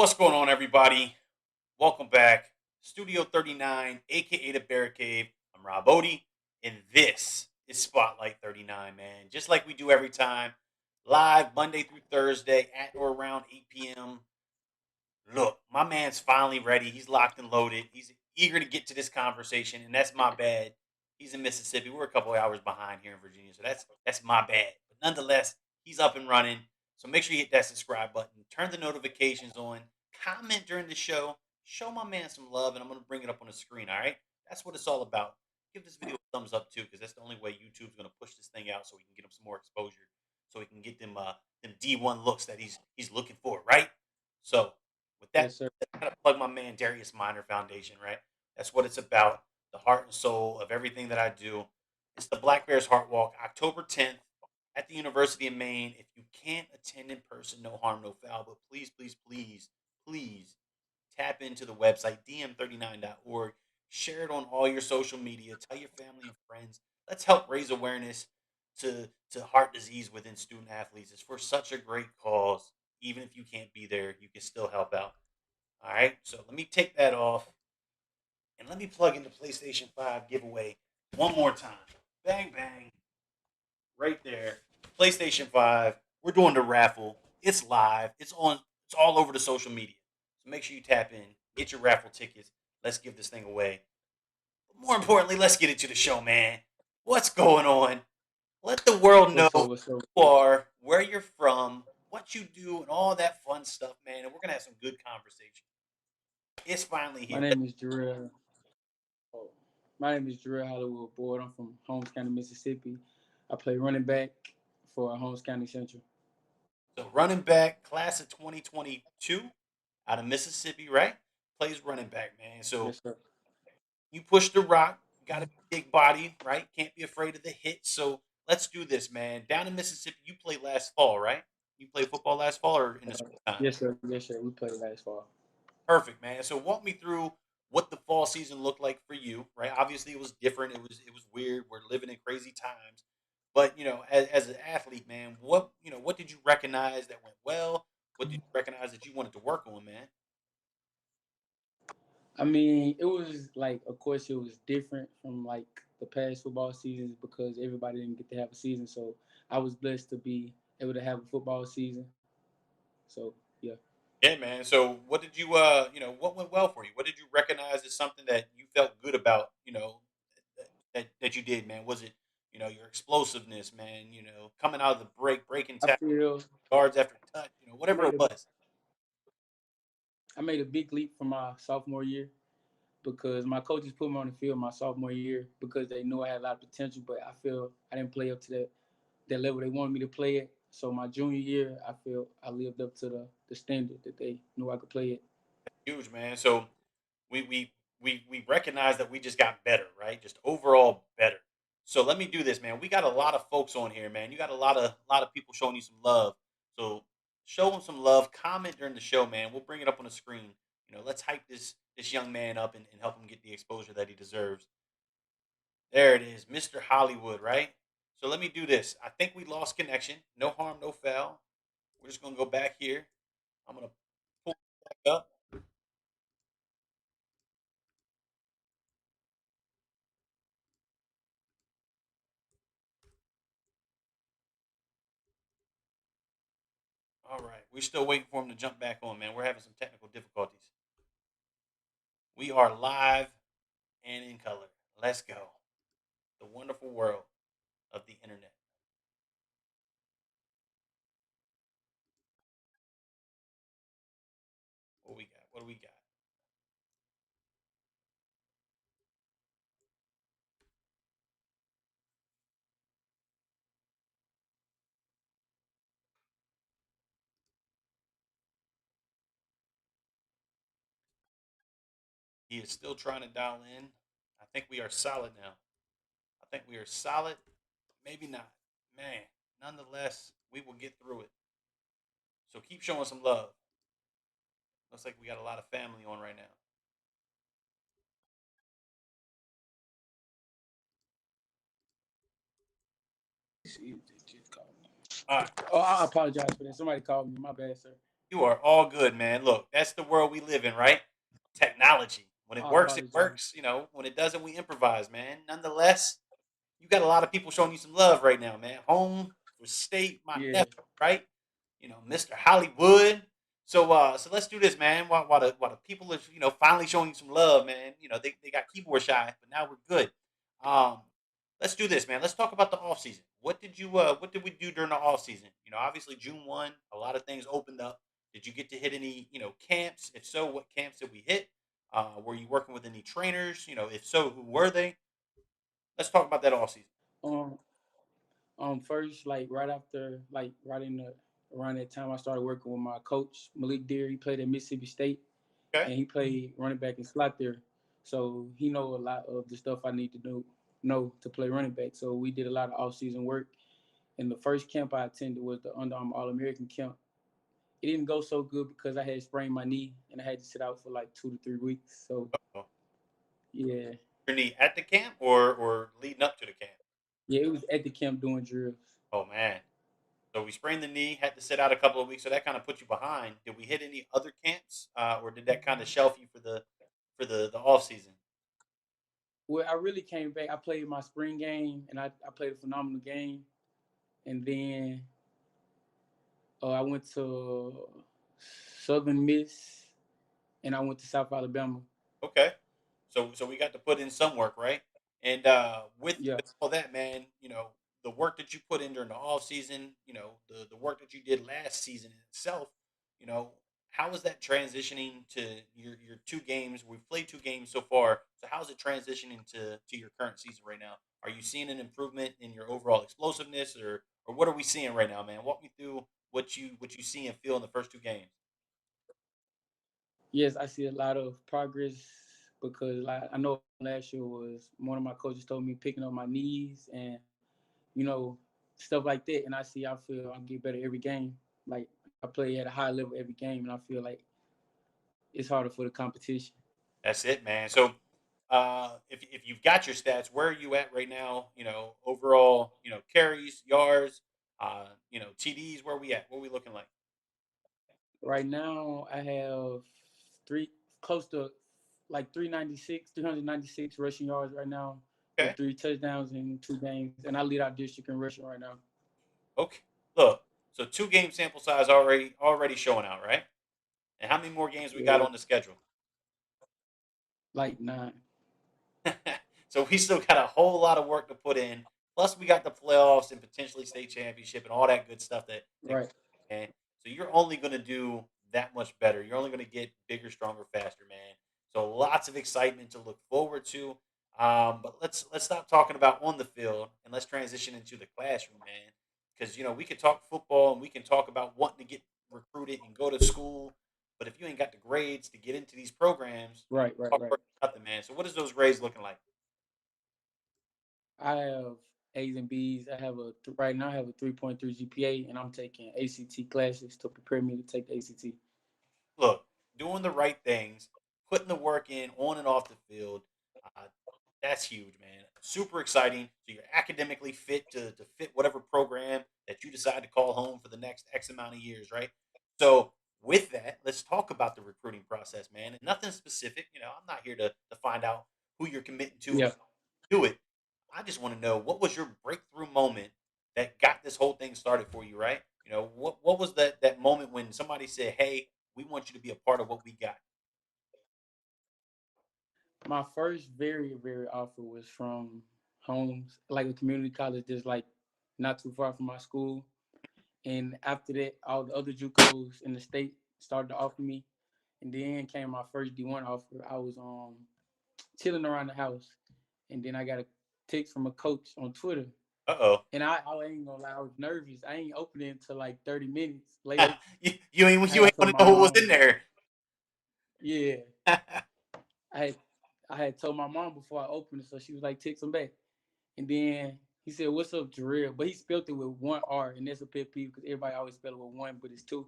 What's going on, everybody? Welcome back. Studio 39, aka the Bear Cave. I'm Rob Odie, and this is Spotlight 39, man. Just like we do every time, live Monday through Thursday at or around 8 p.m. Look, my man's finally ready. He's locked and loaded. He's eager to get to this conversation, and that's my bad. He's in Mississippi. We're a couple of hours behind here in Virginia, so that's my bad. But nonetheless, he's up and running. So make sure you hit that subscribe button, turn the notifications on, comment during the show, show my man some love, and I'm gonna bring it up on the screen. All right, that's what it's all about. Give this video a thumbs up too, because that's the only way YouTube's gonna push this thing out, so we can get him some more exposure, so we can get them D1 looks that he's looking for, right? So with that, Yes, sir. I gotta plug my man Darius Minor Foundation, right? That's what it's about. The heart and soul of everything that I do. It's the Black Bears Heart Walk, October 10th at the University of Maine. If you can't attend in person, no harm, no foul. But please, please, please, please tap into the website, dm39.org. Share it on all your social media. Tell your family and friends. Let's help raise awareness to heart disease within student athletes. It's for such a great cause. Even if you can't be there, you can still help out. All right. So let me take that off and let me plug in the PlayStation 5 giveaway one more time. Bang, bang. Right there. PlayStation 5. We're doing the raffle. It's live. It's on. It's all over the social media. So make sure you tap in. Get your raffle tickets. Let's give this thing away. But more importantly, let's get into the show, man. What's going on? Let the world know What's who up? What's up? you are, where you're from, what you do, and all that fun stuff, man. And we're gonna have some good conversation. It's finally My here. name is Jerrell. Oh, my name is Jerrell Hollywood Boyd. I'm from Holmes County, Mississippi. I play running back for Holmes County Central. So running back, class of 2022, out of Mississippi, right? Plays running back, man. So Yes, sir. you push the rock. You got a big body, right? Can't be afraid of the hit. So let's do this, man. Down in Mississippi, you played last fall, right? You played football last fall or in the springtime? Yes, sir. Yes, sir. We played last fall. Perfect, man. So walk me through what the fall season looked like for you, right? Obviously, it was different. It was weird. We're living in crazy times, but as an athlete, man, what did you recognize that went well? What did you recognize that you wanted to work on, man? I mean, it was like, of course, it was different from like the past football seasons because everybody didn't get to have a season. So I was blessed to be able to have a football season. So yeah. Yeah, man. So what did what went well for you? What did you recognize as something that you felt good about, that you did, man? Was it, your explosiveness, man, coming out of the break, breaking I tackles, feel yards after touch, I whatever made it a was. I made a big leap from my sophomore year because my coaches put me on the field my sophomore year because they knew I had a lot of potential, but I feel I didn't play up to that level they wanted me to play it. So my junior year, I feel I lived up to the standard that they knew I could play it. Huge, man. So we recognize that we just got better, right? Just overall better. So let me do this, man. We got a lot of folks on here, man. You got a lot of people showing you some love. So show them some love. Comment during the show, man. We'll bring it up on the screen. Let's hype this young man up and help him get the exposure that he deserves. There it is, Mr. Hollywood, right? So let me do this. I think we lost connection. No harm, no foul. We're just gonna go back here. I'm gonna pull it back up. All right. We're still waiting for him to jump back on, man. We're having some technical difficulties. We are live and in color. Let's go. The wonderful world of the internet. What we got? What do we got? He is still trying to dial in. I think we are solid now. I think we are solid. Maybe not. Man, nonetheless, we will get through it. So keep showing some love. Looks like we got a lot of family on right now. She just called me. All right. Oh, I apologize for that. Somebody called me. My bad, sir. You are all good, man. Look, that's the world we live in, right? Technology. When it I works, it apologize. works. When it doesn't, we improvise, man. Nonetheless, you got a lot of people showing you some love right now, man. Home for state, my Yeah. nephew, right? Mr. Hollywood. So let's do this, man. While the people are finally showing you some love, man. They got keyboard shy, but now we're good. Um, let's do this, man. Let's talk about the off season. What did we do during the off season? Obviously June 1, a lot of things opened up. Did you get to hit any camps? If so, what camps did we hit? Were you working with any trainers? If so, who were they? Let's talk about that off season. Um, first, like right after, like right in the around that time, I started working with my coach Malik Deer. He played at Mississippi State, Okay. and he played running back and slot there. So he know a lot of the stuff I need to know to play running back. So we did a lot of off season work. And the first camp I attended was the Under Armour All American camp. It didn't go so good because I had sprained my knee and I had to sit out for like 2 to 3 weeks. So Oh, yeah, your knee at the camp or leading up to the camp? yeah, it was at the camp doing drills. Oh man. So we sprained the knee, had to sit out a couple of weeks, so that kind of put you behind. Did we hit any other camps, or did that kind of shelf you for the off season? Well, I really came back. I played my spring game and I played a phenomenal game. And then I went to Southern Miss and I went to South Alabama. Okay. So we got to put in some work, right? And Yeah. with all that, man, the work that you put in during the off season, the work that you did last season in itself, you know, how is that transitioning to your two games? We've played two games so far. So how's it transitioning to your current season right now? Are you seeing an improvement in your overall explosiveness, or what are we seeing right now, man? Walk me through what you see and feel in the first two games. Yes, I see a lot of progress because like I know last year was one of my coaches told me picking up my knees and you know stuff like that, and I feel I get better every game. Like I play at a high level every game, and I feel like it's harder for the competition. That's it, man. So, if you've got your stats, where are you at right now? Overall, carries, yards, TDs. Where we at? What are we looking like? Right now, I have three close to like 396 rushing yards right now Okay, with 3 touchdowns in 2 games, and I lead our district in rushing right now. okay. Look, so two game sample size already showing out, right? And how many more games we got Yeah, on the schedule? like 9. So we still got a whole lot of work to put in. Plus, we got the playoffs and potentially state championship and all that good stuff that Right. man. So you're only going to do that much better. You're only going to get bigger, stronger, faster, man. So lots of excitement to look forward to. But let's stop talking about on the field and let's transition into the classroom, man. Because we can talk football and we can talk about wanting to get recruited and go to school, but if you ain't got the grades to get into these programs, Right, right, talk right. about nothing, man. So what is those grades looking like? I have A's and B's. Right now I have a 3.3 GPA, and I'm taking ACT classes to prepare me to take the ACT. Look, doing the right things, putting the work in on and off the field, uh, that's huge, man. Super exciting. So you're academically fit to fit whatever program that you decide to call home for the next X amount of years, right? So with that, let's talk about the recruiting process, man. And nothing specific. I'm not here to find out who you're committing to and Yeah, do it. I just want to know what was your breakthrough moment that got this whole thing started for you, right? What was that moment when somebody said, "Hey, we want you to be a part of what we got." my first very offer was from Holmes, like a community college, just like not too far from my school. And after that, all the other JUCOs in the state started to offer me. And then came my first D1 offer. I was chilling around the house, and then I got a text from a coach on Twitter. Uh And I ain't gonna lie, I was nervous. I ain't opening it until like 30 minutes oh, later. you ain't I you had ain't told want my to know what was in mom, there. yeah, I had I had told my mom before I opened it, so she was like, text him back. And then he said, "What's up, Jerrell?" But he spelled it with one R, and that's a pet peeve because everybody always spell it with one, but it's two.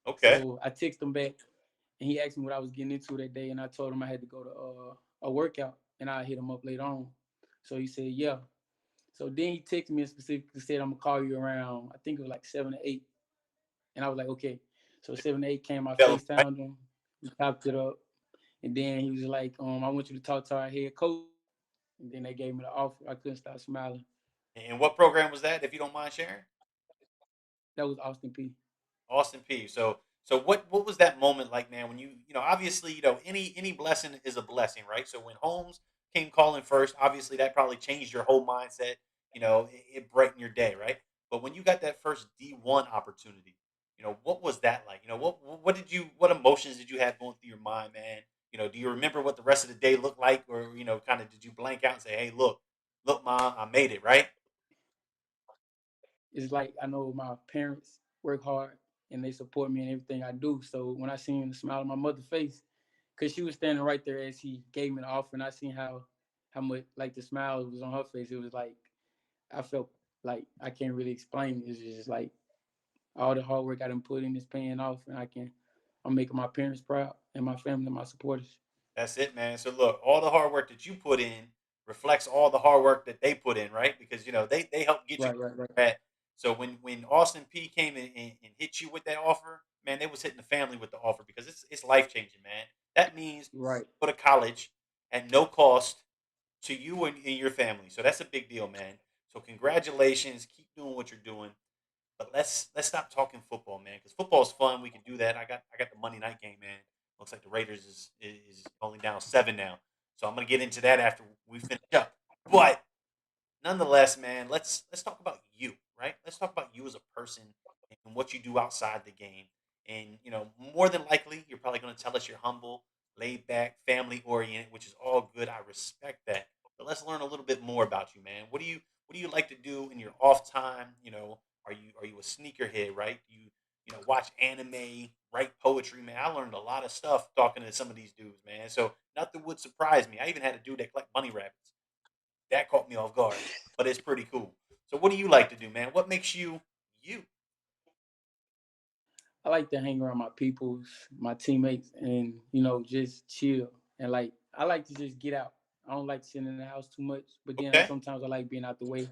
Okay, So I texted him back, and he asked me what I was getting into that day, and I told him I had to go to a workout, and I hit him up later on. So he said, "Yeah." So then he texted me and specifically said, "I'm gonna call you around. I think it was like 7 or 8," and I was like, "Okay." So 7 8 came, I Fell him, right? FaceTimed him, we chopped it up, and then he was like, I want you to talk to our head coach. And then they gave me the offer. I couldn't stop smiling. And what program was that, if you don't mind sharing? That was Austin P. Austin P. So what was that moment like, man? When obviously any blessing is a blessing, right? So when Holmes came calling first, obviously that probably changed your whole mindset. It brightened your day, right? But when you got that first D1 opportunity, what was that like? What emotions did you have going through your mind, man? Do you remember what the rest of the day looked like, or kind of did you blank out and say, "Hey, look, mom, I made it," right? It's like I know my parents work hard and they support me in everything I do. So when I seen the smile on my mother's face, because she was standing right there as he gave me the offer, and I seen how much like the smile was on her face. It was like I felt like I can't really explain it. It's just like all the hard work I done put in is paying off, and I'm making my parents proud and my family, my supporters. That's it, man. So look, all the hard work that you put in reflects all the hard work that they put in, right? Because they helped get you Right, right, right, at. So when Austin P came in and hit you with that offer, man, they was hitting the family with the offer because it's life changing, man. That means right. go to college at no cost to you and your family. So that's a big deal, man. So congratulations. Keep doing what you're doing. But let's stop talking football, man, because football is fun. We can do that. I got the Monday night game, man. Looks like the Raiders is only down 7 now, so I'm gonna get into that after we finish up. But nonetheless, man, let's talk about you, right? Let's talk about you as a person and what you do outside the game. And more than likely, you're probably going to tell us you're humble, laid back, family oriented, which is all good. I respect that. But let's learn a little bit more about you, man. What do you like to do in your off time? Are you a sneakerhead, right? Do you watch anime, write poetry, man? I learned a lot of stuff talking to some of these dudes, man. So nothing would surprise me. I even had a dude that collect bunny rabbits. That caught me off guard, but it's pretty cool. So what do you like to do, man? What makes you you? I like to hang around my peoples, my teammates, and just chill. And like I like to just get out. I don't like sitting in the house too much, but then Okay. sometimes I like being out the way.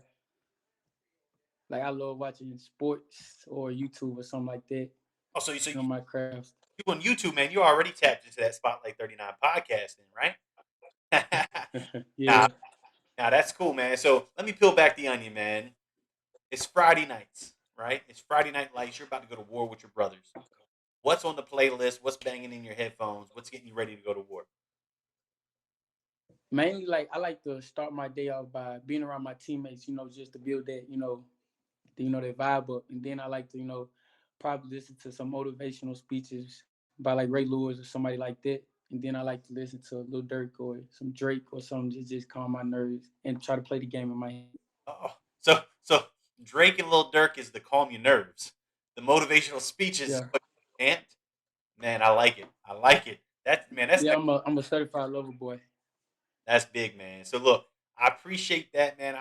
Like I love watching sports or YouTube or something like that. Oh, so you, My crafts. you on YouTube, man? You already tapped into that Spotlight 39 podcasting, right? Yeah. Nah, nah, that's cool, man. So let me peel back the onion, man. It's Friday nights, right? It's Friday night lights. You're about to go to war with your brothers. What's on the playlist? What's banging in your headphones? What's getting you ready to go to war? Mainly like I like to start my day off by being around my teammates, just to build that, that vibe up. And then I like to, probably listen to some motivational speeches by like Ray Lewis or somebody like that. And then I like to listen to Lil Durk or some Drake or something to just calm my nerves and try to play the game in my head. So Drake and Lil Durk is the calm your nerves. The motivational speeches is Yeah. what you amped. Man, I like it. I like it. That's man. That's Yeah, I'm a certified lover boy. That's big, man. So look, I appreciate that, man.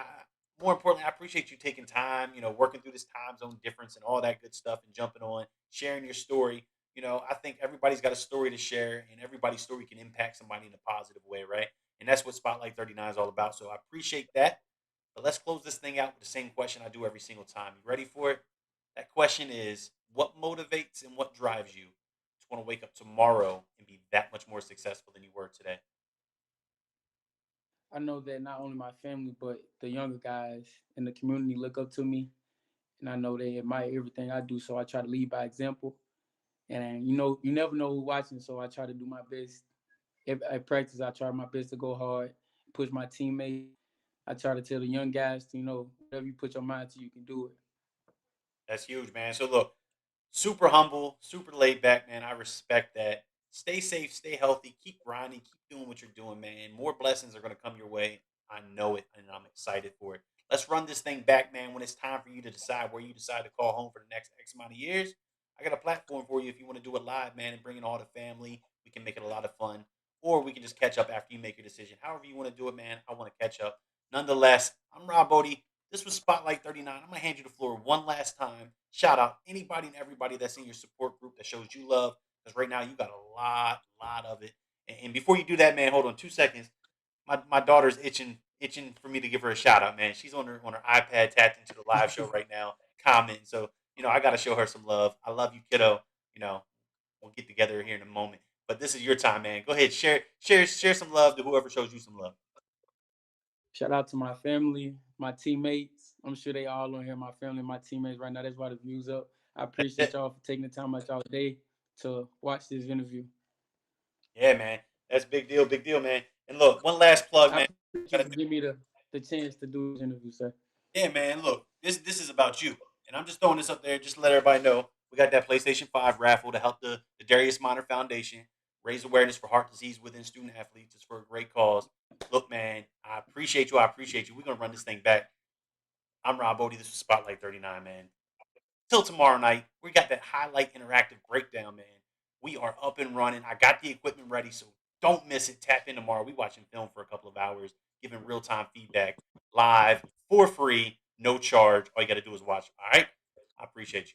More importantly, I appreciate you taking time, working through this time zone difference and all that good stuff, and jumping on, sharing your story. I think everybody's got a story to share, and everybody's story can impact somebody in a positive way, right? And that's what Spotlight 39 is all about. So I appreciate that. But let's close this thing out with the same question I do every single time. You ready for it? That question is, what motivates and what drives you to want to wake up tomorrow and be that much more successful than you were today? I know that not only my family, but the younger guys in the community look up to me. And I know they admire everything I do. So I try to lead by example. And you never know who's watching. So I try to do my best. At practice, I try my best to go hard, push my teammates. I try to tell the young guys to, whatever you put your mind to, you can do it. That's huge, man. So look, super humble, super laid back, man. I respect that. Stay safe, stay healthy, keep grinding, keep doing what you're doing, man. More blessings are going to come your way. I know it, and I'm excited for it. Let's run this thing back, man. When it's time for you to decide where you decide to call home for the next X amount of years, I got a platform for you if you want to do it live, man, and bring in all the family. We can make it a lot of fun, or we can just catch up after you make your decision. However you want to do it, man. I want to catch up. Nonetheless, I'm Rob Bodie. This was Spotlight 39. I'm going to hand you the floor one last time. Shout out anybody and everybody that's in your support group that shows you love. Because right now you got a lot of it. And before you do that, man, hold on 2 seconds. My daughter's itching for me to give her a shout out, man. She's on her iPad tapped into the live show right now, commenting. So, I gotta show her some love. I love you, kiddo. you know, we'll get together here in a moment. But this is your time, man. Go ahead, share some love to whoever shows you some love. Shout out to my family, my teammates. I'm sure they all on here. My family, my teammates right now. That's why the views up. I appreciate y'all for taking the time out y'all day to watch this interview. Yeah, man. That's big deal, man. And look, one last plug, I man. appreciate you Gotta for giving me the chance to do this interview, sir. Yeah, man. Look, this is about you, and I'm just throwing this up there just to let everybody know we got that PlayStation 5 raffle to help the Darius Minor Foundation raise awareness for heart disease within student athletes. It's for a great cause. Look, man, I appreciate you. I appreciate you. We're gonna run this thing back. I'm Rob Bodie. This was Spotlight 39, man. Till tomorrow night, we got that highlight interactive breakdown, man. We are up and running. I got the equipment ready, so don't miss it. Tap in tomorrow. We watching film for a couple of hours, giving real time feedback live for free, no charge. All you got to do is watch. All right. I appreciate you.